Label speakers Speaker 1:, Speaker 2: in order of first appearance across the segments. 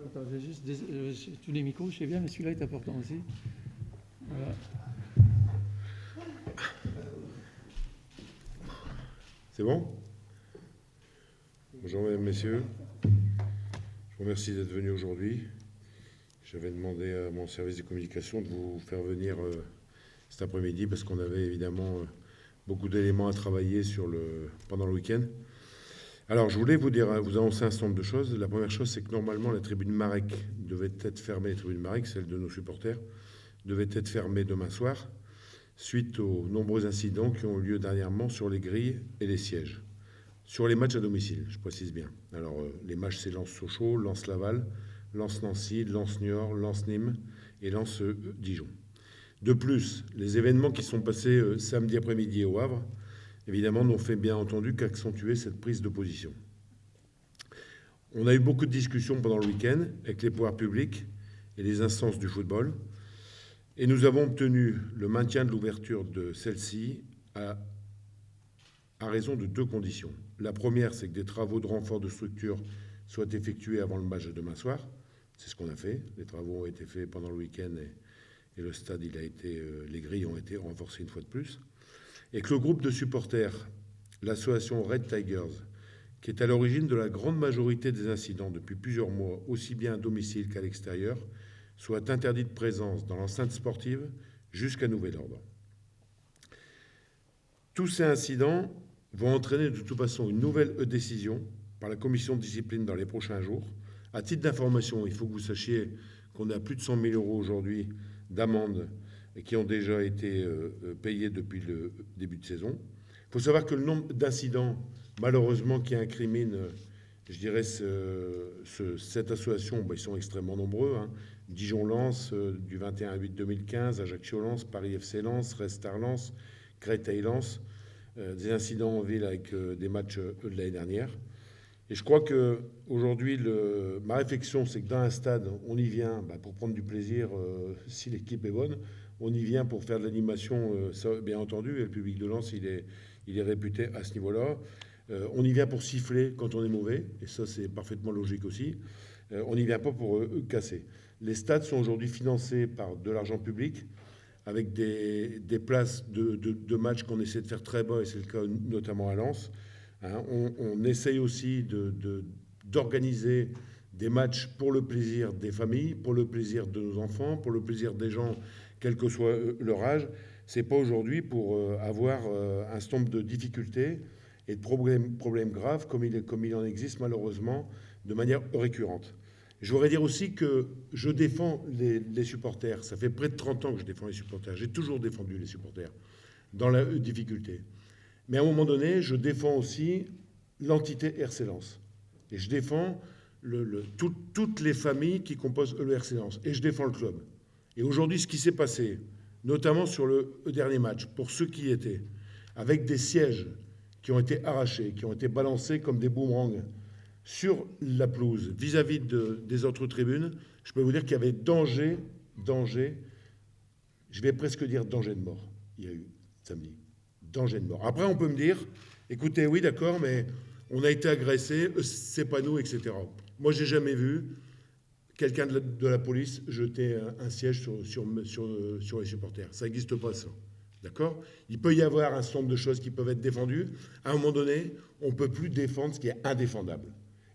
Speaker 1: Attends, j'ai juste tous les micros, je sais bien, mais celui-là est important aussi. Voilà.
Speaker 2: C'est bon? Bonjour mesdames, messieurs. Je vous remercie d'être venus aujourd'hui. J'avais demandé à mon service de communication de vous faire venir cet après-midi parce qu'on avait évidemment beaucoup d'éléments à travailler pendant le week-end. Alors, je voulais vous annoncer un certain nombre de choses. La première chose, c'est que normalement, la tribune Marek devait être fermée, la tribune Marek, celle de nos supporters, devait être fermée demain soir, suite aux nombreux incidents qui ont eu lieu dernièrement sur les grilles et les sièges. Sur les matchs à domicile, je précise bien. Alors, les matchs, c'est Lens-Sochaux, Lens-Laval, Lens-Nancy, Lens-Niort, Lens-Nîmes et Lens-Dijon. De plus, les événements qui sont passés samedi après-midi au Havre, évidemment, n'ont fait bien entendu qu'accentuer cette prise de position. On a eu beaucoup de discussions pendant le week-end avec les pouvoirs publics et les instances du football, et nous avons obtenu le maintien de l'ouverture de celle-ci à raison de deux conditions. La première, c'est que des travaux de renfort de structure soient effectués avant le match de demain soir. C'est ce qu'on a fait. Les travaux ont été faits pendant le week-end et le stade, les grilles ont été renforcées une fois de plus. Et que le groupe de supporters, l'association Red Tigers, qui est à l'origine de la grande majorité des incidents depuis plusieurs mois, aussi bien à domicile qu'à l'extérieur, soit interdit de présence dans l'enceinte sportive jusqu'à nouvel ordre. Tous ces incidents vont entraîner de toute façon une nouvelle décision par la commission de discipline dans les prochains jours. À titre d'information, il faut que vous sachiez qu'on a plus de 100 000 € aujourd'hui d'amendes qui ont déjà été payés depuis le début de saison. Il faut savoir que le nombre d'incidents, malheureusement, qui incriminent, je dirais, cette association, ils sont extrêmement nombreux. Dijon-Lens, du 21/8/2015, Ajaccio-Lens, Paris-FC-Lens, Restart-Lens, Créteil-Lens, des incidents en ville avec des matchs de l'année dernière. Et je crois qu'aujourd'hui, ma réflexion, c'est que dans un stade, on y vient pour prendre du plaisir si l'équipe est bonne. On y vient pour faire de l'animation, bien entendu, et le public de Lens, il est réputé à ce niveau-là. On y vient pour siffler quand on est mauvais, et ça, c'est parfaitement logique aussi. On n'y vient pas pour casser. Les stades sont aujourd'hui financés par de l'argent public, avec des places de matchs qu'on essaie de faire très bas, et c'est le cas notamment à Lens. On essaye aussi d'organiser des matchs pour le plaisir des familles, pour le plaisir de nos enfants, pour le plaisir des gens, quel que soit leur âge. Ce n'est pas aujourd'hui pour avoir un certain nombre de difficultés et de problèmes graves comme il en existe malheureusement de manière récurrente. Je voudrais dire aussi que je défends les supporters. Ça fait près de 30 ans que je défends les supporters. J'ai toujours défendu les supporters dans la difficulté. Mais à un moment donné, je défends aussi l'entité RC Lens. Et je défends toutes les familles qui composent le RC Lens. Et je défends le club. Et aujourd'hui, ce qui s'est passé, notamment sur le dernier match, pour ceux qui y étaient, avec des sièges qui ont été arrachés, qui ont été balancés comme des boomerangs sur la pelouse vis-à-vis des autres tribunes, je peux vous dire qu'il y avait danger, je vais presque dire danger de mort, il y a eu samedi. Danger de mort. Après, on peut me dire, écoutez, oui, d'accord, mais on a été agressé, c'est pas nous, etc. Moi, j'ai jamais vu quelqu'un de la police jeter un siège sur les supporters. Ça n'existe pas, ça. D'accord ? Il peut y avoir un certain nombre de choses qui peuvent être défendues. À un moment donné, on ne peut plus défendre ce qui est indéfendable.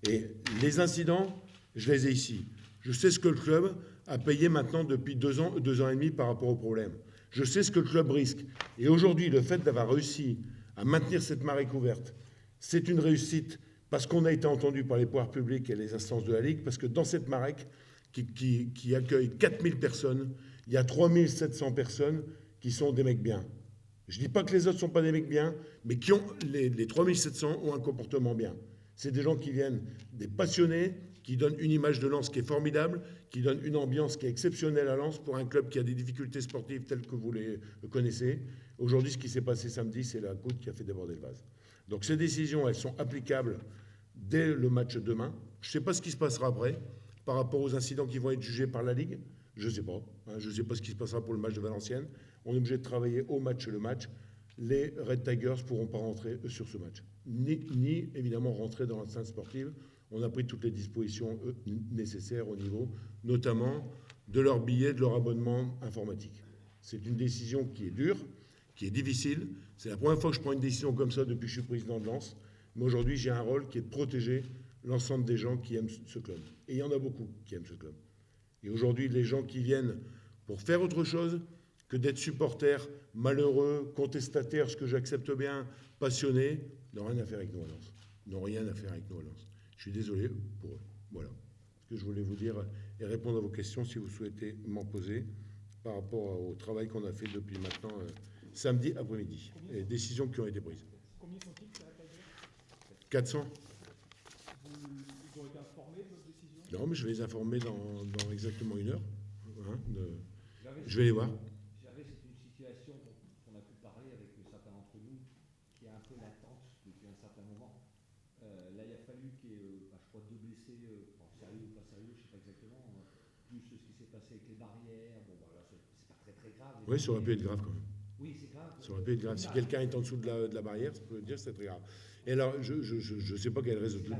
Speaker 2: Et les incidents, je les ai ici. Je sais ce que le club a payé maintenant depuis 2 ans et demi par rapport au problème. Je sais ce que le club risque. Et aujourd'hui, le fait d'avoir réussi à maintenir cette Marek ouverte, c'est une réussite parce qu'on a été entendu par les pouvoirs publics et les instances de la Ligue, parce que dans cette Marek, qui accueille 4000 personnes, il y a 3700 personnes qui sont des mecs bien. Je ne dis pas que les autres ne sont pas des mecs bien, mais qui ont, les 3700 ont un comportement bien. C'est des gens qui viennent, des passionnés, qui donnent une image de Lens qui est formidable, qui donne une ambiance qui est exceptionnelle à Lens pour un club qui a des difficultés sportives telles que vous les connaissez. Aujourd'hui, ce qui s'est passé samedi, c'est la goutte qui a fait déborder le vase. Donc ces décisions, elles sont applicables dès le match demain. Je ne sais pas ce qui se passera après par rapport aux incidents qui vont être jugés par la Ligue. Je ne sais pas. Je ne sais pas ce qui se passera pour le match de Valenciennes. On est obligé de travailler au match le match. les Red Tigers ne pourront pas rentrer sur ce match. Ni évidemment rentrer dans l'enceinte sportive. On a pris toutes les dispositions nécessaires au niveau, notamment de leur billet, de leur abonnement informatique. C'est une décision qui est dure, qui est difficile. C'est la première fois que je prends une décision comme ça depuis que je suis président de Lens. Mais aujourd'hui, j'ai un rôle qui est de protéger l'ensemble des gens qui aiment ce club. Et il y en a beaucoup qui aiment ce club. Et aujourd'hui, les gens qui viennent pour faire autre chose que d'être supporters, malheureux, contestataires, ce que j'accepte bien, passionnés, n'ont rien à faire avec nous à Lens. N'ont rien à faire avec nous à Lens. Je suis désolé pour eux. Voilà ce que je voulais vous dire et répondre à vos questions si vous souhaitez m'en poser par rapport au travail qu'on a fait depuis maintenant samedi après-midi. Et les décisions qui ont été prises.
Speaker 3: Combien sont-ils,
Speaker 2: 400.
Speaker 3: Ils ont été informés de votre décision?
Speaker 2: Non, mais je vais les informer dans exactement 1 heure. Hein, je vais les voir.
Speaker 4: J'avais, c'est une situation dont on a pu parler avec certains d'entre nous, qui est un peu latente depuis un certain moment. Là, il a fallu qu'il y ait, je crois, 2 blessés, sérieux ou pas sérieux, je ne sais pas exactement, plus ce qui s'est passé avec les barrières. Bon, voilà, c'est pas très grave.
Speaker 2: Oui, ça aurait pu être grave quand même.
Speaker 4: Oui, c'est grave.
Speaker 2: Ça aurait pu être grave. Si quelqu'un est en dessous de la barrière, ça peut dire que c'est très grave. Et alors, je ne sais pas quel reste de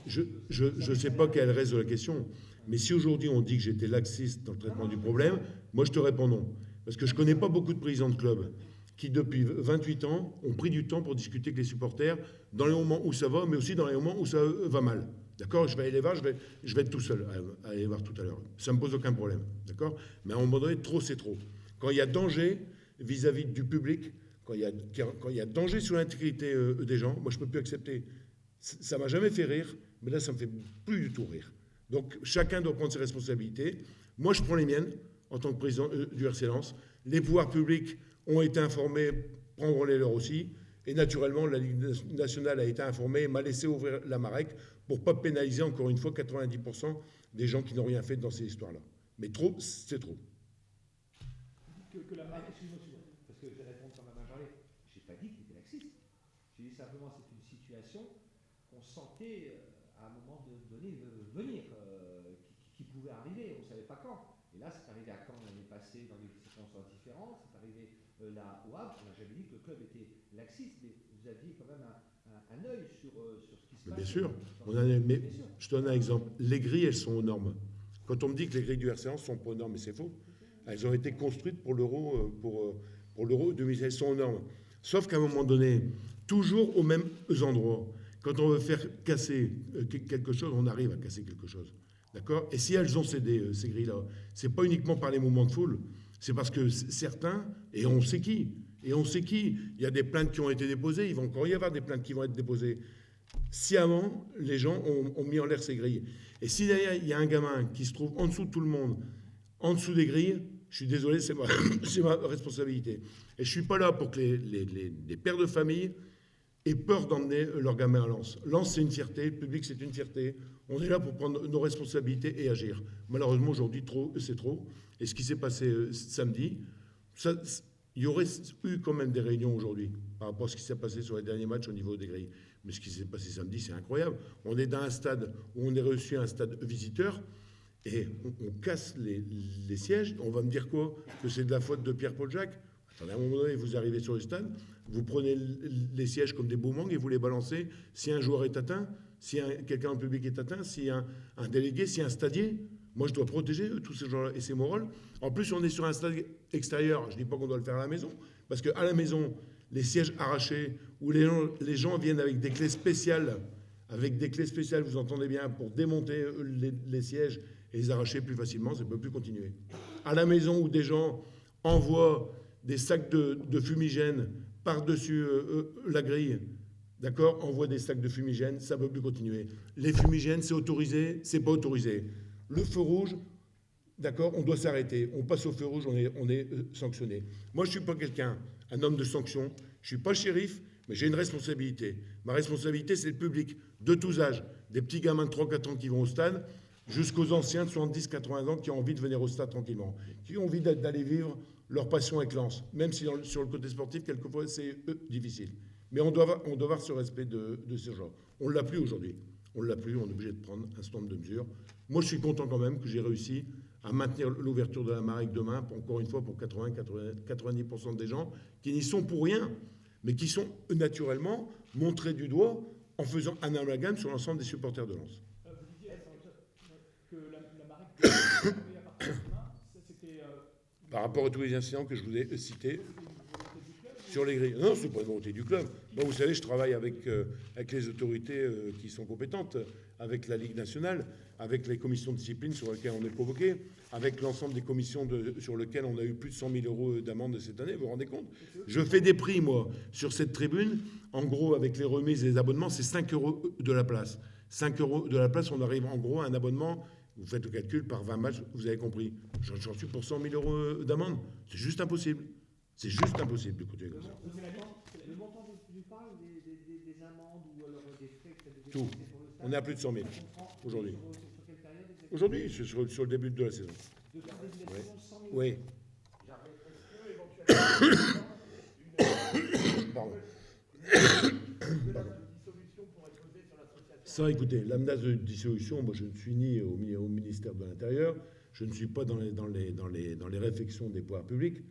Speaker 2: je sais pas quel reste de la question. Mais si aujourd'hui on dit que j'étais laxiste dans le traitement du problème, moi je te réponds non. Parce que je ne connais pas beaucoup de présidents de clubs qui, depuis 28 ans, ont pris du temps pour discuter avec les supporters dans les moments où ça va, mais aussi dans les moments où ça va mal. D'accord? Je vais aller les voir, je vais être tout seul à aller les voir tout à l'heure. Ça ne me pose aucun problème. D'accord? Mais à un moment donné, trop, c'est trop. Quand il y a danger vis-à-vis du public, quand il y a danger sur l'intégrité des gens, moi je ne peux plus accepter. Ça ne m'a jamais fait rire, mais là ça ne me fait plus du tout rire. Donc chacun doit prendre ses responsabilités. Moi je prends les miennes en tant que président du RC Lens. Les pouvoirs publics ont été informés, prendront les leurs aussi. Et naturellement, la Ligue nationale a été informée et m'a laissé ouvrir la Marec pour ne pas pénaliser encore une fois 90% des gens qui n'ont rien fait dans ces histoires-là. Mais trop, c'est trop.
Speaker 4: Que la Marec, excuse-moi, parce que je vais répondre quand même à parler. Je n'ai pas dit qu'il était laxiste. J'ai dit simplement que c'est une situation qu'on sentait à un moment donné venir, qui pouvait arriver, on ne savait pas quand. Et là, c'est arrivé à Caen l'année passée dans des circonstances différentes, c'est arrivé là au Havre. On n'a jamais dit que le club était laxiste, mais vous aviez quand même un œil sur ce qui se passe.
Speaker 2: Bien sûr. Mais je te donne un exemple. Les grilles, elles sont aux normes. Quand on me dit que les grilles du RC Lens sont pas aux normes, mais c'est faux. Elles ont été construites pour l'Euro, pour l'Euro 2016, elles sont aux normes. Sauf qu'à un moment donné, toujours aux mêmes endroits, quand on veut faire casser quelque chose, on arrive à casser quelque chose. D'accord? Et si elles ont cédé, ces grilles-là, c'est pas uniquement par les mouvements de foule, c'est parce que certains, et on sait qui, il y a des plaintes qui ont été déposées, il va encore y avoir des plaintes qui vont être déposées. Sciemment, les gens ont mis en l'air ces grilles. Et si derrière, il y a un gamin qui se trouve en dessous de tout le monde, en dessous des grilles, je suis désolé, c'est ma responsabilité. Et je ne suis pas là pour que les pères de famille aient peur d'emmener leur gamin à Lens. Lens, c'est une fierté, le public, c'est une fierté. On est là pour prendre nos responsabilités et agir. Malheureusement, aujourd'hui, c'est trop. Et ce qui s'est passé samedi, il y aurait eu quand même des réunions aujourd'hui par rapport à ce qui s'est passé sur les derniers matchs au niveau des grilles. Mais ce qui s'est passé samedi, c'est incroyable. On est dans un stade où on est reçu un stade visiteur et on casse les sièges. On va me dire quoi? Que c'est de la faute de Pierre-Paul Jacques? Attendez, à un moment donné, vous arrivez sur le stade, vous prenez les sièges comme des boomerangs et vous les balancez. Si un joueur est atteint, si quelqu'un en public est atteint, si un délégué, si un stadier, moi je dois protéger tous ces gens-là et c'est mon rôle. En plus, on est sur un stade extérieur. Je ne dis pas qu'on doit le faire à la maison, parce qu'à la maison, les sièges arrachés, où les gens viennent avec des clés spéciales, vous entendez bien, pour démonter les sièges et les arracher plus facilement, ça ne peut plus continuer. À la maison, où des gens envoient des sacs de fumigène par-dessus la grille, d'accord, envoient des sacs de fumigène, ça ne peut plus continuer. Les fumigènes, c'est autorisé, c'est pas autorisé. Le feu rouge, d'accord, on doit s'arrêter. On passe au feu rouge, on est sanctionné. Moi, je ne suis pas un homme de sanction. Je ne suis pas shérif, mais j'ai une responsabilité. Ma responsabilité, c'est le public, de tous âges. Des petits gamins de 3-4 ans qui vont au stade, jusqu'aux anciens de 70-80 ans qui ont envie de venir au stade tranquillement, qui ont envie d'aller vivre leur passion avec Lens, même si sur le côté sportif, quelquefois, c'est difficile. Mais on doit avoir ce respect de ces gens. On ne l'a plus aujourd'hui. On ne l'a plus, on est obligé de prendre un certain nombre de mesures. Moi, je suis content quand même que j'ai réussi à maintenir l'ouverture de la Marek demain, encore une fois, pour 90% des gens qui n'y sont pour rien, mais qui sont naturellement montrés du doigt en faisant un amalgame sur l'ensemble des supporters de Lens.
Speaker 3: Vous disiez que la Marek devait fermer à partir de demain. Ça, c'était
Speaker 2: Par rapport à tous les incidents que je vous ai cités
Speaker 3: une volonté du club.
Speaker 2: sur les grilles. Non, ce n'est pas une volonté du club. Moi, vous savez, je travaille avec les autorités qui sont compétentes, avec la Ligue nationale, avec les commissions de discipline sur lesquelles on est convoqué, avec l'ensemble des commissions sur lesquelles on a eu plus de 100 000 euros d'amende cette année. Vous vous rendez compte? Je fais des prix, moi, sur cette tribune. En gros, avec les remises et les abonnements, c'est 5 euros de la place. 5 euros de la place, on arrive en gros à un abonnement. Vous faites le calcul par 20 matchs, vous avez compris. J'en suis pour 100 000 euros d'amende. C'est juste impossible. C'est juste impossible de coûter comme ça.
Speaker 4: Le montant dont tu parles, des amendes ou alors des frais que tu as
Speaker 2: Tout.
Speaker 4: dépensés pour le stade,
Speaker 2: On est à plus de 100 000 aujourd'hui.
Speaker 4: sur quelle période exactement?
Speaker 2: Aujourd'hui, c'est sur le début de la saison.
Speaker 4: De faire des élections 100 000
Speaker 2: Oui. Pardon. Ça, écoutez, la menace de dissolution, moi je ne suis ni au ministère de l'Intérieur, je ne suis pas dans les réflexions des pouvoirs publics.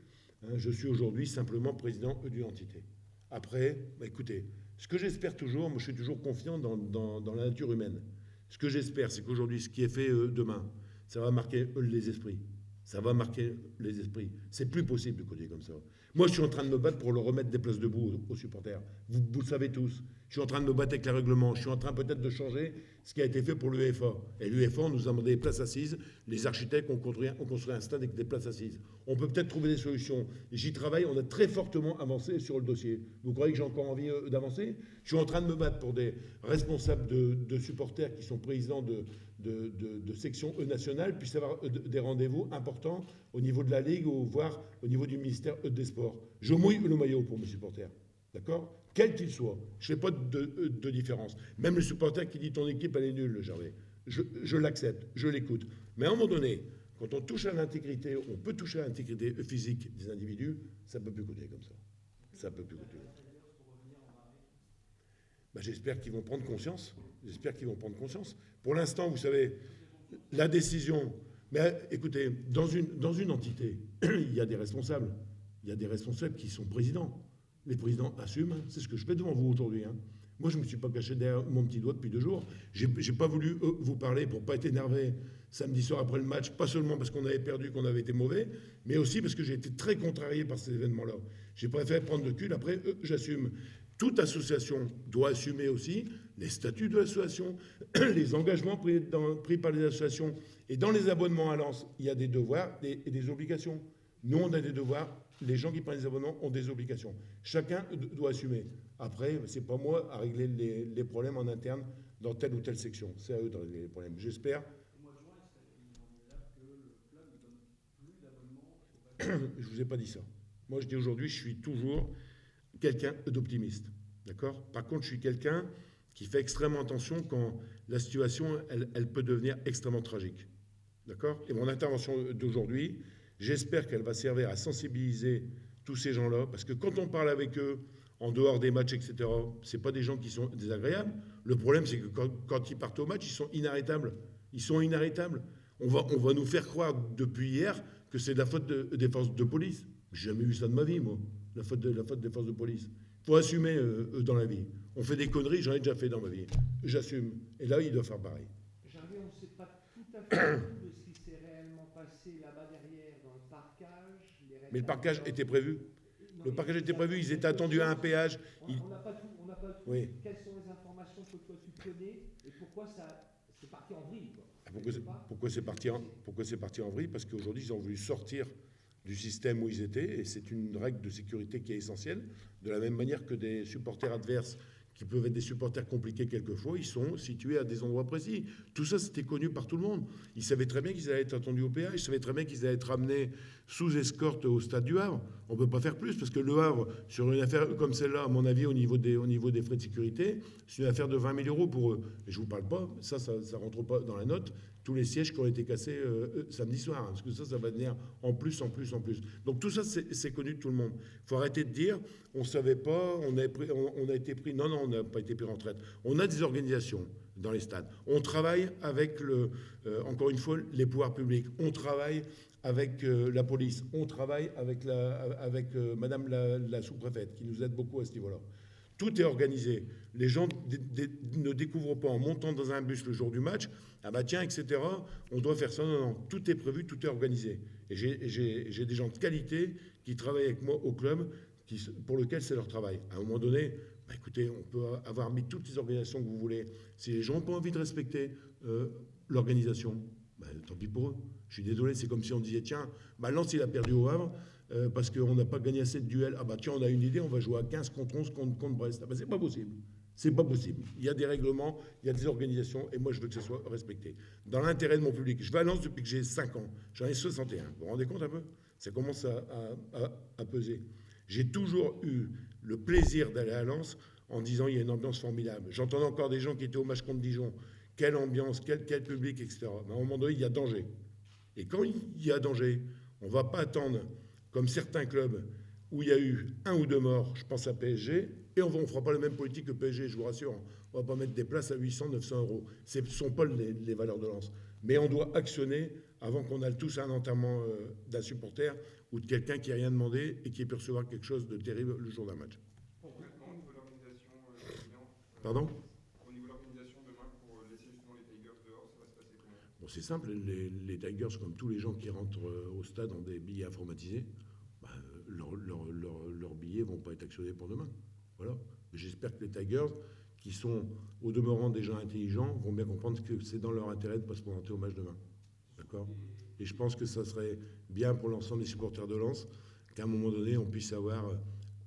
Speaker 2: Hein, je suis aujourd'hui simplement président d'une entité. Après, bah, écoutez, ce que j'espère toujours, moi je suis toujours confiant dans la nature humaine. Ce que j'espère, c'est qu'aujourd'hui, ce qui est fait demain, ça va marquer les esprits. Ça va marquer les esprits. C'est plus possible de côté comme ça. Moi, je suis en train de me battre pour le remettre des places debout aux supporters. Vous le savez tous. Je suis en train de me battre avec les règlements. Je suis en train peut-être de changer ce qui a été fait pour l'UEFA. Et l'UEFA, on nous a demandé des places assises. Les architectes ont construit un stade avec des places assises. On peut peut-être trouver des solutions. J'y travaille. On a très fortement avancé sur le dossier. Vous croyez que j'ai encore envie d'avancer? Je suis en train de me battre pour des responsables de supporters qui sont présidents de sections nationales puissent avoir des rendez-vous importants au niveau de la Ligue ou voire au niveau du ministère des Sports. Je mouille le maillot pour mes supporters. D'accord? Quel qu'il soit. Je ne fais pas de différence. Même le supporter qui dit ton équipe, elle est nulle, le Gervais. Je l'accepte, je l'écoute. Mais à un moment donné, quand on touche à l'intégrité, on peut toucher à l'intégrité physique des individus, ça ne peut plus coûter comme ça. Ça ne peut plus coûter. Ben, j'espère qu'ils vont prendre conscience. J'espère qu'ils vont prendre conscience. Pour l'instant, vous savez, la décision... Mais écoutez, dans une entité, il y a des responsables. Il y a des responsables qui sont présidents. Les présidents assument. C'est ce que je fais devant vous aujourd'hui. Hein. Moi, je ne me suis pas caché derrière mon petit doigt depuis 2 jours. Je n'ai pas voulu vous parler pour ne pas être énervé samedi soir après le match, pas seulement parce qu'on avait perdu, qu'on avait été mauvais, mais aussi parce que j'ai été très contrarié par ces événements-là. J'ai préféré prendre le recul. Après, j'assume. Toute association doit assumer aussi les statuts de l'association, les engagements pris par les associations. Et dans les abonnements à Lens, il y a des devoirs et des obligations. Nous, on a des devoirs. Les gens qui prennent les abonnements ont des obligations. Chacun doit assumer. Après, ce n'est pas moi à régler les problèmes en interne dans telle ou telle section. C'est à eux de régler les problèmes. J'espère.
Speaker 3: Au mois de juin, est-ce qu'il est formidable que le club ne donne plus d'abonnement?
Speaker 2: Je ne vous ai pas dit ça. Moi, je dis aujourd'hui, je suis toujours quelqu'un d'optimiste. D'accord? Par contre, je suis quelqu'un qui fait extrêmement attention quand la situation, elle peut devenir extrêmement tragique. D'accord? Et mon intervention d'aujourd'hui, j'espère qu'elle va servir à sensibiliser tous ces gens-là, parce que quand on parle avec eux, en dehors des matchs, etc., ce n'est pas des gens qui sont désagréables. Le problème, c'est que quand ils partent au match, ils sont inarrêtables. Ils sont inarrêtables. On va nous faire croire depuis hier que c'est de la faute des forces de police. J'ai jamais vu ça de ma vie, moi, la faute des forces de police. Il faut assumer dans la vie. On fait des conneries, j'en ai déjà fait dans ma vie. J'assume. Et là, il doit faire pareil.
Speaker 4: Gervais, on ne sait pas tout à fait tout de ce qui s'est réellement passé là-bas derrière, dans le parcage.
Speaker 2: Mais le parquage était prévu. Le parquage était prévu, ils étaient attendus à un péage.
Speaker 4: On n'a pas tout.
Speaker 2: Oui.
Speaker 4: Quelles sont les informations que toi tu connais et pourquoi c'est parti en vrille, quoi?
Speaker 2: Pourquoi c'est parti en vrille? Parce qu'aujourd'hui, ils ont voulu sortir du système où ils étaient, et c'est une règle de sécurité qui est essentielle. De la même manière que des supporters adverses, qui peuvent être des supporters compliqués quelquefois, ils sont situés à des endroits précis. Tout ça, c'était connu par tout le monde. Ils savaient très bien qu'ils allaient être attendus au péage, ils savaient très bien qu'ils allaient être ramenés sous escorte au stade du Havre. On ne peut pas faire plus, parce que le Havre, sur une affaire comme celle-là, à mon avis, au niveau des frais de sécurité, c'est une affaire de 20 000 euros pour eux. Et je ne vous parle pas, ça ne rentre pas dans la note, tous les sièges qui ont été cassés samedi soir, hein, parce que ça va venir en plus. Donc tout ça, c'est connu de tout le monde. Il faut arrêter de dire, on ne savait pas, on a été pris. Non, on n'a pas été pris en retraite. On a des organisations dans les stades. On travaille avec, encore une fois, les pouvoirs publics. On travaille avec la police. On travaille avec Madame la sous-préfète, qui nous aide beaucoup à ce niveau-là. Tout est organisé. Les gens ne découvrent pas en montant dans un bus le jour du match, ah bah tiens, etc., on doit faire ça. Non, tout est prévu, tout est organisé. Et j'ai des gens de qualité qui travaillent avec moi au club, pour lequel c'est leur travail. À un moment donné, bah écoutez, on peut avoir mis toutes les organisations que vous voulez. Si les gens n'ont pas envie de respecter l'organisation, bah, tant pis pour eux. Je suis désolé, c'est comme si on disait, tiens, bah Lens, il a perdu au Havre, parce qu'on n'a pas gagné assez de duels. Ah bah tiens, on a une idée, on va jouer à 15 contre 11 contre Brest. Ah bah c'est pas possible. C'est pas possible. Il y a des règlements, il y a des organisations, et moi je veux que ça soit respecté. Dans l'intérêt de mon public. Je vais à Lens depuis que j'ai 5 ans. J'en ai 61. Vous vous rendez compte un peu? Ça commence à peser. J'ai toujours eu le plaisir d'aller à Lens en disant il y a une ambiance formidable. J'entends encore des gens qui étaient au match contre Dijon. Quelle ambiance, quel public, etc. Mais à un moment donné, il y a danger. Et quand il y a danger, on ne va pas attendre, comme certains clubs, où il y a eu 1 ou 2 morts, je pense à PSG, et on ne fera pas la même politique que PSG, je vous rassure. On ne va pas mettre des places à 800, 900 euros. Ce ne sont pas les valeurs de Lens. Mais on doit actionner avant qu'on aille tous à un enterrement d'un supporter ou de quelqu'un qui n'a rien demandé et qui ait pu recevoir quelque chose de terrible le jour d'un match.
Speaker 3: Concrètement, au niveau de l'organisation,
Speaker 2: Pardon ?
Speaker 3: au niveau de l'organisation demain pour laisser justement les Tigers dehors, ça va se passer comment?
Speaker 2: Bon, c'est simple, les Tigers, comme tous les gens qui rentrent au stade ont des billets informatisés, bah, leurs billets ne vont pas être actionnés pour demain. Voilà. J'espère que les Tigers, qui sont au demeurant des gens intelligents, vont bien comprendre que c'est dans leur intérêt de ne pas se présenter au match demain. D'accord ? Et je pense que ça serait bien pour l'ensemble des supporters de Lens qu'à un moment donné, on puisse avoir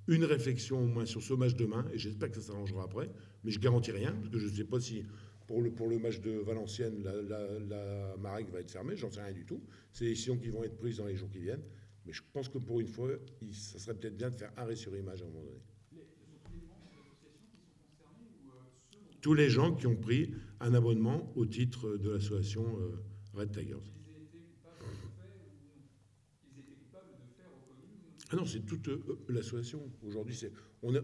Speaker 2: une réflexion au moins sur ce match demain, et j'espère que ça s'arrangera après, mais je ne garantis rien, parce que je ne sais pas si pour le match de Valenciennes, la Marek va être fermée, j'en sais rien du tout. C'est des décisions qui vont être prises dans les jours qui viennent, mais je pense que pour une fois, ça serait peut-être bien de faire arrêt sur image à un moment donné. Tous les gens qui ont pris un abonnement au titre de l'association Red Tigers. Ah non, c'est toute l'association. Aujourd'hui,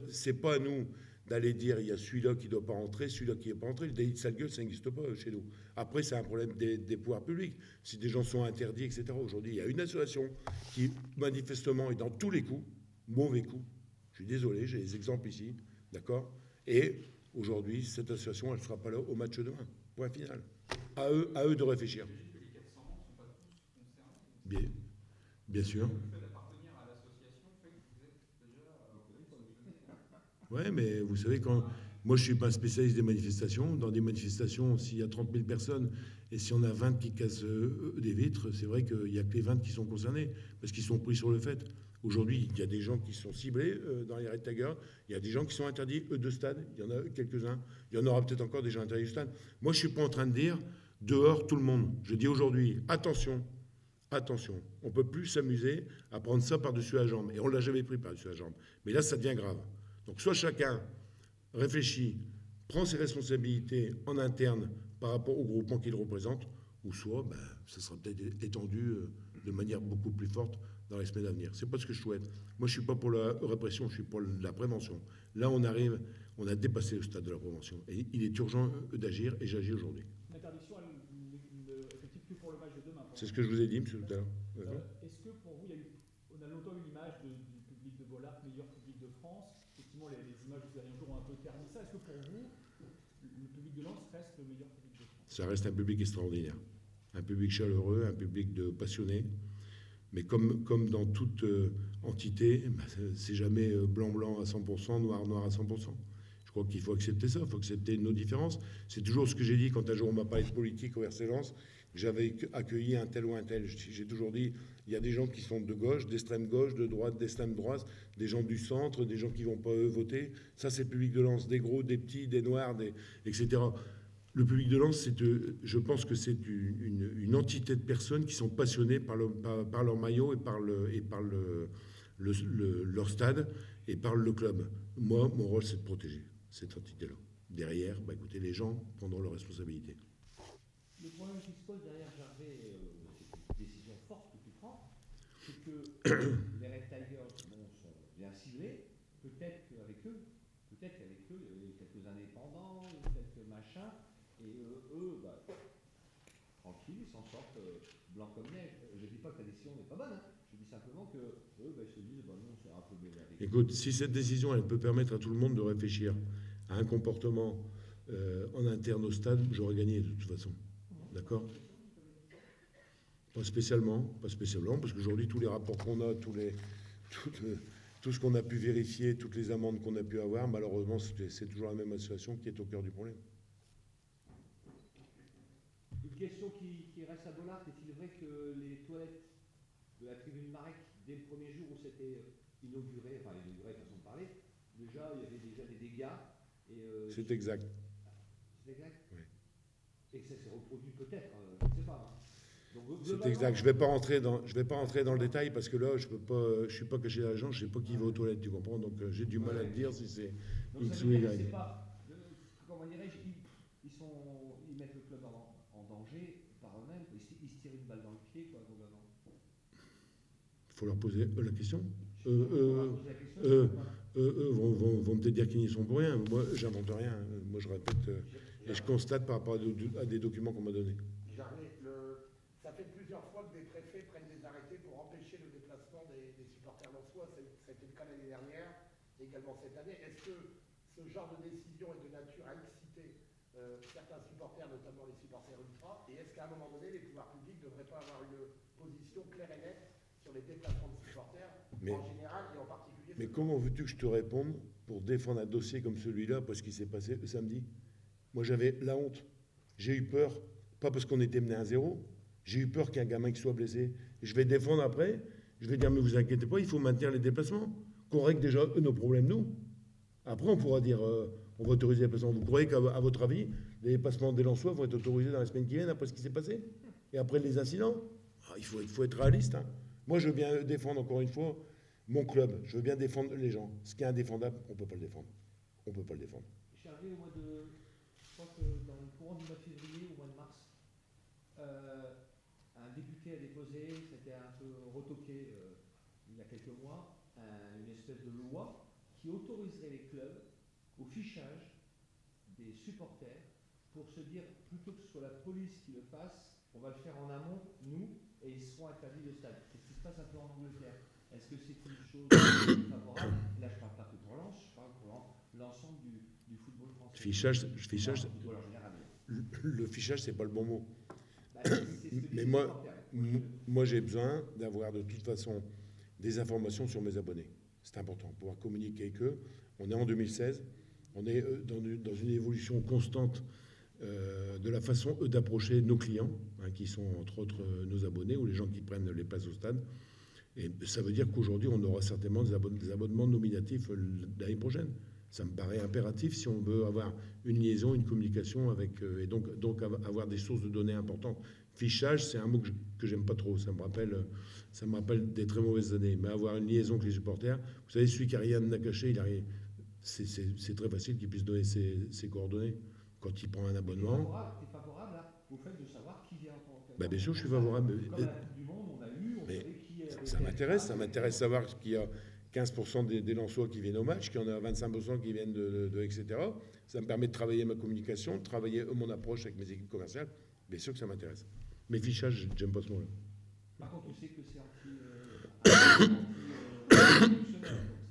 Speaker 2: c'est pas à nous d'aller dire il y a celui-là qui ne doit pas rentrer, celui-là qui n'est pas rentré. Le délit de sale gueule, ça n'existe pas chez nous. Après, c'est un problème des pouvoirs publics. Si des gens sont interdits, etc. Aujourd'hui, il y a une association qui, manifestement, est dans tous les coups, mauvais coups. Je suis désolé, j'ai des exemples ici, d'accord ? Et aujourd'hui, cette association, elle ne sera pas là au match demain. Point final. À eux de réfléchir. Bien sûr. Oui, mais vous savez, moi je ne suis pas un spécialiste des manifestations. Dans des manifestations, s'il y a 30 000 personnes et s'il y en a 20 qui cassent des vitres, c'est vrai qu'il n'y a que les 20 qui sont concernés parce qu'ils sont pris sur le fait. Aujourd'hui, il y a des gens qui sont ciblés dans les Red Tigers. Il y a des gens qui sont interdits, de stade. Il y en a quelques-uns. Il y en aura peut-être encore des gens interdits de stade. Moi, je ne suis pas en train de dire dehors tout le monde. Je dis aujourd'hui, attention, on ne peut plus s'amuser à prendre ça par-dessus la jambe. Et on ne l'a jamais pris par-dessus la jambe. Mais là, ça devient grave. Donc soit chacun réfléchit, prend ses responsabilités en interne par rapport au groupement qu'il représente, ou soit ça sera peut-être étendu de manière beaucoup plus forte dans les semaines à venir. C'est pas ce que je souhaite. Moi, je suis pas pour la répression, je suis pour la prévention. Là, on a dépassé le stade de la prévention. Et il est urgent d'agir, et j'agis aujourd'hui.
Speaker 4: L'interdiction, elle n'effective que pour le match de demain.
Speaker 2: C'est ce que je vous ai dit, monsieur, tout à l'heure.
Speaker 4: Est-ce que pour vous, on a longtemps eu l'image du public de Bollard, meilleur public de France. Effectivement, les images des derniers jours ont un peu terni ça. Est-ce que pour vous, le public de Lens reste le meilleur public de France?
Speaker 2: Ça reste un public extraordinaire. Un public chaleureux, un public de passionnés. Mais comme dans toute entité, c'est jamais blanc-blanc à 100%, noir-noir à 100%. Je crois qu'il faut accepter ça, il faut accepter nos différences. C'est toujours ce que j'ai dit quand un jour on m'a parlé de politique au RC Lens. J'avais accueilli un tel ou un tel. J'ai toujours dit, il y a des gens qui sont de gauche, d'extrême gauche, de droite, d'extrême droite, des gens du centre, des gens qui ne vont pas voter. Ça, c'est le public de Lens, des gros, des petits, des noirs, etc. Le public de Lens, je pense que c'est une entité de personnes qui sont passionnées par leur maillot et par leur stade et par le club. Moi, mon rôle, c'est de protéger cette entité-là. Derrière, écoutez, les gens prendront leurs responsabilités.
Speaker 4: Le problème qui se pose derrière Gervais, c'est une décision forte que tu prends, c'est que les Red Tigers sont bien ciblés, peut-être qu'avec eux, il y avait quelques indépendants, quelques machins, et eux, tranquilles, ils s'en sortent blanc comme neige. Je ne dis pas que la décision n'est pas bonne, hein. Je dis simplement que eux, ils se disent, non, c'est un peu avec.
Speaker 2: Écoute, si cette décision, elle peut permettre à tout le monde de réfléchir à un comportement en interne au stade, j'aurais gagné de toute façon. D'accord ? Pas spécialement, parce qu'aujourd'hui, tous les rapports qu'on a, tout ce qu'on a pu vérifier, toutes les amendes qu'on a pu avoir, malheureusement, c'est toujours la même association qui est au cœur du problème.
Speaker 4: Une question qui reste à Bollard, est-il vrai que les toilettes de la tribune Marek, dès le premier jour où c'était inauguré, façon de parler, déjà, il y avait déjà des dégâts.
Speaker 2: C'est exact.
Speaker 4: C'est exact ?
Speaker 2: Oui.
Speaker 4: Et que ça s'est reproduit peut-être, je ne sais pas. Donc,
Speaker 2: c'est exact. Je vais pas rentrer dans le détail parce que là, je suis pas caché à l'agent, je sais pas qui va aux toilettes, tu comprends. Donc j'ai du mal à te dire si c'est X ou Y.
Speaker 4: Comment dirais-je, ils mettent le club en danger par eux-mêmes, ils se tirent une balle dans le pied, quoi, globalement.
Speaker 2: Il faut leur poser la question. Eux vont peut-être dire qu'ils n'y sont pour rien. Moi, j'invente rien. Moi, je répète et je constate par rapport à des documents qu'on m'a donnés.
Speaker 5: Ça fait plusieurs fois que des préfets prennent des arrêtés pour empêcher le déplacement des supporters lensois. C'était le cas l'année dernière, et également cette année. Est-ce que ce genre de décision est de nature à exciter certains supporters, notamment les supporters ultra, et est-ce qu'à un moment donné, les pouvoirs publics ne devraient pas avoir une position claire et nette sur les déplacements de supporters en général et en particulier?
Speaker 2: Mais comment veux-tu que je te réponde pour défendre un dossier comme celui-là, parce qu'il s'est passé le samedi? Moi, j'avais la honte. J'ai eu peur, pas parce qu'on était mené à 0. J'ai eu peur qu'un gamin qui soit blessé. Je vais défendre après. Je vais dire, mais vous inquiétez pas, il faut maintenir les déplacements. Qu'on règle déjà nos problèmes, nous. Après, on pourra dire, on va autoriser les déplacements. Vous croyez qu'à votre avis, les déplacements des Lensois vont être autorisés dans la semaine qui vient, après ce qui s'est passé? Et après les incidents? Il faut être réaliste. Hein. Moi, je veux bien défendre, encore une fois, mon club. Je veux bien défendre les gens. Ce qui est indéfendable, on ne peut pas le défendre. On ne peut pas le défendre.
Speaker 4: Je suis arrivé au mois de... Je crois que dans le courant du mois de février, au mois de mars, un député a déposé, c'était un peu retoqué il y a quelques mois, une espèce de loi qui autoriserait les clubs au fichage des supporters pour se dire, plutôt que ce soit la police qui le fasse, on va le faire en amont, nous, et ils seront interdits de stade. C'est ce qui se passe un peu en Angleterre. Est-ce que c'est une chose favorable? Là, je ne parle pas que pour Lens, je parle pour l'ensemble du football français.
Speaker 2: Le fichage, c'est pas le bon mot. Mais moi j'ai besoin d'avoir de toute façon des informations sur mes abonnés. C'est important, pouvoir communiquer avec eux. On est en 2016, on est dans une évolution constante de la façon d'approcher nos clients, hein, qui sont entre autres nos abonnés ou les gens qui prennent les places au stade. Et ça veut dire qu'aujourd'hui, on aura certainement des abonnements nominatifs l'année prochaine. Ça me paraît impératif si on veut avoir une liaison, une communication avec, et donc avoir des sources de données importantes. Fichage, c'est un mot que j'aime pas trop. Ça me rappelle des très mauvaises années. Mais avoir une liaison avec les supporters, vous savez, celui qui n'a rien à cacher, c'est très facile qu'il puisse donner ses coordonnées quand il prend un abonnement.
Speaker 4: Tu es favorable au fait de savoir qui vient en tant que...
Speaker 2: Bien sûr, je suis favorable.
Speaker 4: Comme la Coupe du Monde, on a eu, on savait qui...
Speaker 2: Ça m'intéresse de savoir qu'il y a 15% des Lensois qui viennent au match, qu'il y en a 25% qui viennent de etc. Ça me permet de travailler ma communication, de travailler mon approche avec mes équipes commerciales. Bien sûr que ça m'intéresse. Mais fichage, j'aime pas ce mot-là.
Speaker 4: Par contre, tu sais que c'est ça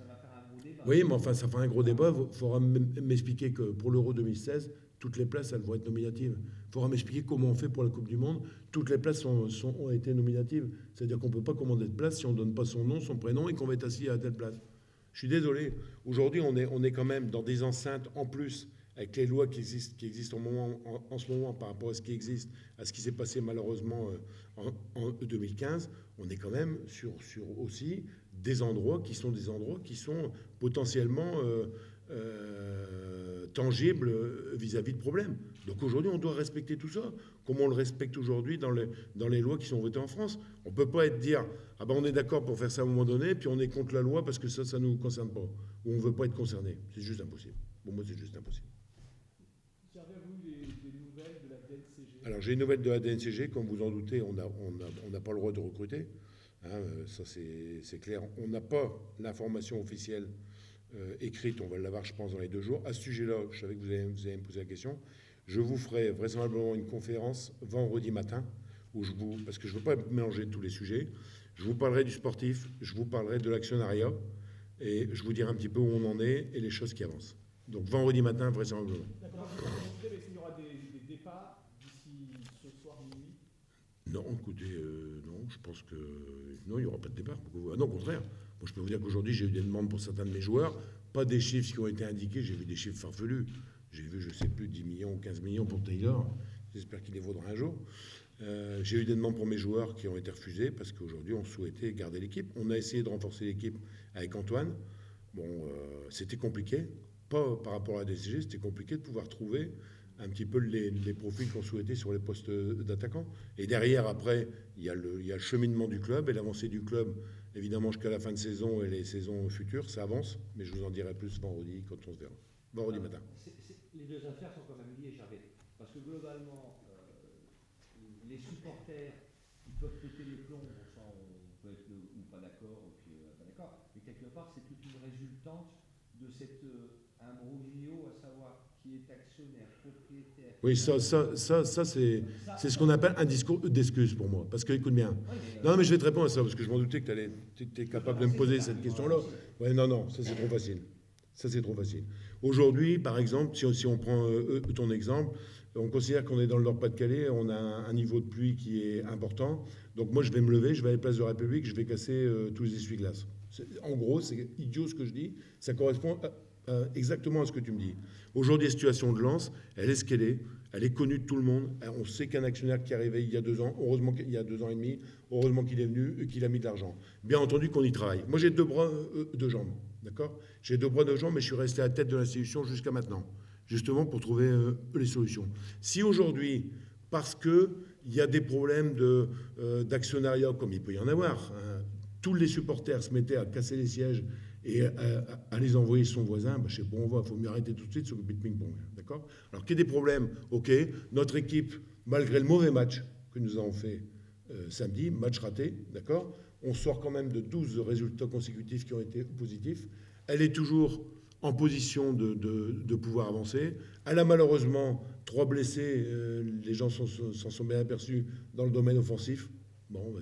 Speaker 4: va faire un gros débat.
Speaker 2: Oui, mais enfin, ça fera un gros débat. Il faudra m'expliquer que pour l'Euro 2016, toutes les places, elles vont être nominatives. Il faudra m'expliquer comment on fait pour la Coupe du Monde. Toutes les places ont été nominatives. C'est-à-dire qu'on ne peut pas commander de place si on ne donne pas son nom, son prénom et qu'on va être assis à telle place. Je suis désolé. Aujourd'hui, on est quand même dans des enceintes en plus, avec les lois qui existent en ce moment par rapport à ce qui existe, à ce qui s'est passé malheureusement en 2015. On est quand même sur aussi des endroits qui sont potentiellement tangibles vis-à-vis de problèmes. Donc aujourd'hui, on doit respecter tout ça, comme on le respecte aujourd'hui dans les lois qui sont votées en France. On ne peut pas dire « Ah ben on est d'accord pour faire ça à un moment donné, puis on est contre la loi parce que ça ne nous concerne pas. » Ou on ne veut pas être concerné. C'est juste impossible. Pour moi, c'est juste impossible.
Speaker 3: Avez-vous des nouvelles de la DNCG
Speaker 2: Alors, j'ai une nouvelle de la DNCG. Comme vous en doutez, on n'a pas le droit de recruter. Hein, ça, c'est clair. On n'a pas l'information officielle écrite. On va l'avoir, je pense, dans les 2 jours. À ce sujet-là, je savais que vous allez me poser la question. Je vous ferai vraisemblablement une conférence vendredi matin, parce que je ne veux pas mélanger tous les sujets. Je vous parlerai du sportif, je vous parlerai de l'actionnariat, et je vous dirai un petit peu où on en est et les choses qui avancent. Donc vendredi matin, vraisemblablement.
Speaker 4: D'accord. Est-ce qu'il y aura des départs d'ici ce soir minuit?
Speaker 2: Non, écoutez, non, je pense que... Non, il n'y aura pas de départ. Non, au contraire. Moi, je peux vous dire qu'aujourd'hui, j'ai eu des demandes pour certains de mes joueurs, pas des chiffres qui ont été indiqués, j'ai vu des chiffres farfelus. J'ai vu, je ne sais plus, 10 millions, 15 millions pour Taylor. J'espère qu'il les vaudra un jour. J'ai eu des demandes pour mes joueurs qui ont été refusées parce qu'aujourd'hui, on souhaitait garder l'équipe. On a essayé de renforcer l'équipe avec Antoine. Bon, c'était compliqué. Pas par rapport à la DCG, c'était compliqué de pouvoir trouver un petit peu les profils qu'on souhaitait sur les postes d'attaquants. Et derrière, après, il y a le cheminement du club et l'avancée du club, évidemment, jusqu'à la fin de saison et les saisons futures. Ça avance, mais je vous en dirai plus vendredi quand on se verra. Vendredi matin.
Speaker 4: Les 2 affaires sont quand même liées, Gervais. Parce que globalement, les supporters qui peuvent péter les plombs, on peut être ou pas d'accord, ou puis pas d'accord, mais quelque part, c'est toute une résultante de cet imbroglio, à savoir qui est actionnaire, propriétaire.
Speaker 2: Oui, ça c'est ce qu'on appelle un discours d'excuse pour moi. Parce que, écoute bien. Non, mais je vais te répondre à ça, parce que je m'en doutais que tu étais capable de me poser cette question-là. Ouais, non, ça c'est trop facile. Ça, c'est trop facile. Aujourd'hui, par exemple, si on prend ton exemple, on considère qu'on est dans le Nord-Pas-de-Calais, on a un niveau de pluie qui est important. Donc moi, je vais me lever, je vais à la place de la République, je vais casser tous les essuie-glaces. En gros, c'est idiot ce que je dis. Ça correspond exactement à ce que tu me dis. Aujourd'hui, la situation de Lens, elle est ce qu'elle est. Elle est connue de tout le monde. On sait qu'un actionnaire qui est arrivé il y a 2 ans, heureusement qu'il y a 2 ans et demi, heureusement qu'il est venu et qu'il a mis de l'argent. Bien entendu qu'on y travaille. Moi, j'ai 2 bras, 2 jambes. D'accord ? J'ai 2 bras, 2 jambes, mais je suis resté à la tête de l'institution jusqu'à maintenant, justement pour trouver les solutions. Si aujourd'hui, parce qu'il y a des problèmes d'actionnariat, comme il peut y en avoir, hein, tous les supporters se mettaient à casser les sièges et à les envoyer son voisin, je sais pas où on va, il faut mieux arrêter tout de suite de s'occuper de ping-pong. D'accord ? Alors qu'il y ait des problèmes, ok, notre équipe, malgré le mauvais match que nous avons fait samedi, match raté, d'accord ? On sort quand même de 12 résultats consécutifs qui ont été positifs. Elle est toujours en position de pouvoir avancer. Elle a malheureusement 3 blessés. Les gens s'en sont bien aperçus dans le domaine offensif. Bon,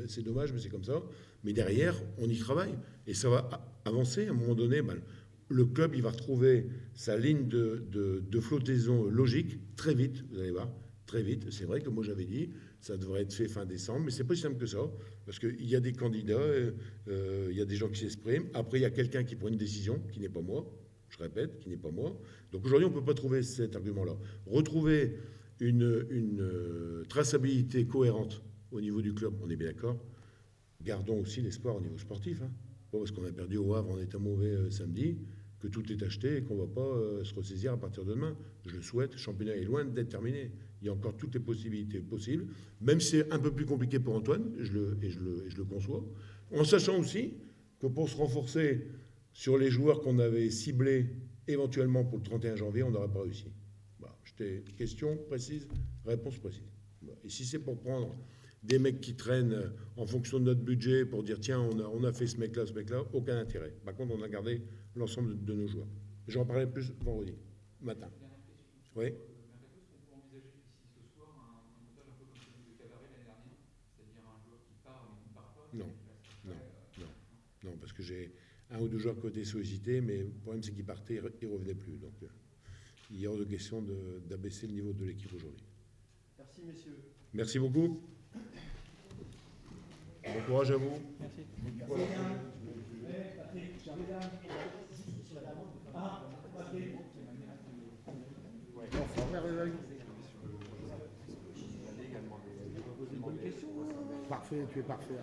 Speaker 2: c'est dommage, mais c'est comme ça. Mais derrière, on y travaille. Et ça va avancer. À un moment donné, le club, il va retrouver sa ligne de flottaison logique très vite, vous allez voir, très vite. C'est vrai que moi, j'avais dit, ça devrait être fait fin décembre, mais c'est pas si simple que ça, parce qu'il y a des candidats, il y a des gens qui s'expriment. Après, il y a quelqu'un qui prend une décision, qui n'est pas moi, je répète, qui n'est pas moi. Donc aujourd'hui, on ne peut pas trouver cet argument-là. Retrouver une traçabilité cohérente au niveau du club, on est bien d'accord. Gardons aussi l'espoir au niveau sportif. Hein. Pas parce qu'on a perdu au Havre en état mauvais samedi, que tout est acheté et qu'on ne va pas se ressaisir à partir de demain. Je le souhaite, le championnat est loin d'être terminé. Il y a encore toutes les possibilités possibles, même si c'est un peu plus compliqué pour Antoine, et je le conçois, en sachant aussi que pour se renforcer sur les joueurs qu'on avait ciblés éventuellement pour le 31 janvier, on n'aurait pas réussi. Voilà. Question précise, réponse précise. Voilà. Et si c'est pour prendre des mecs qui traînent en fonction de notre budget pour dire tiens, on a fait ce mec-là, aucun intérêt. Par contre, on a gardé l'ensemble de nos joueurs. J'en parlerai plus vendredi matin. Oui. Non, parce que j'ai 1 ou 2 joueurs qui ont été sollicités, mais le problème c'est qu'ils partaient, ils ne revenaient plus. Donc il y a hors de question d'abaisser le niveau de l'équipe aujourd'hui.
Speaker 3: Merci, messieurs.
Speaker 2: Merci beaucoup. Bon courage à vous.
Speaker 1: Merci.
Speaker 5: Parfait, tu es parfait.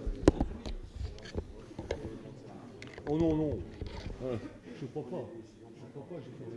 Speaker 5: Oh non, non. Je ne crois pas. Je ne crois pas, j'ai fait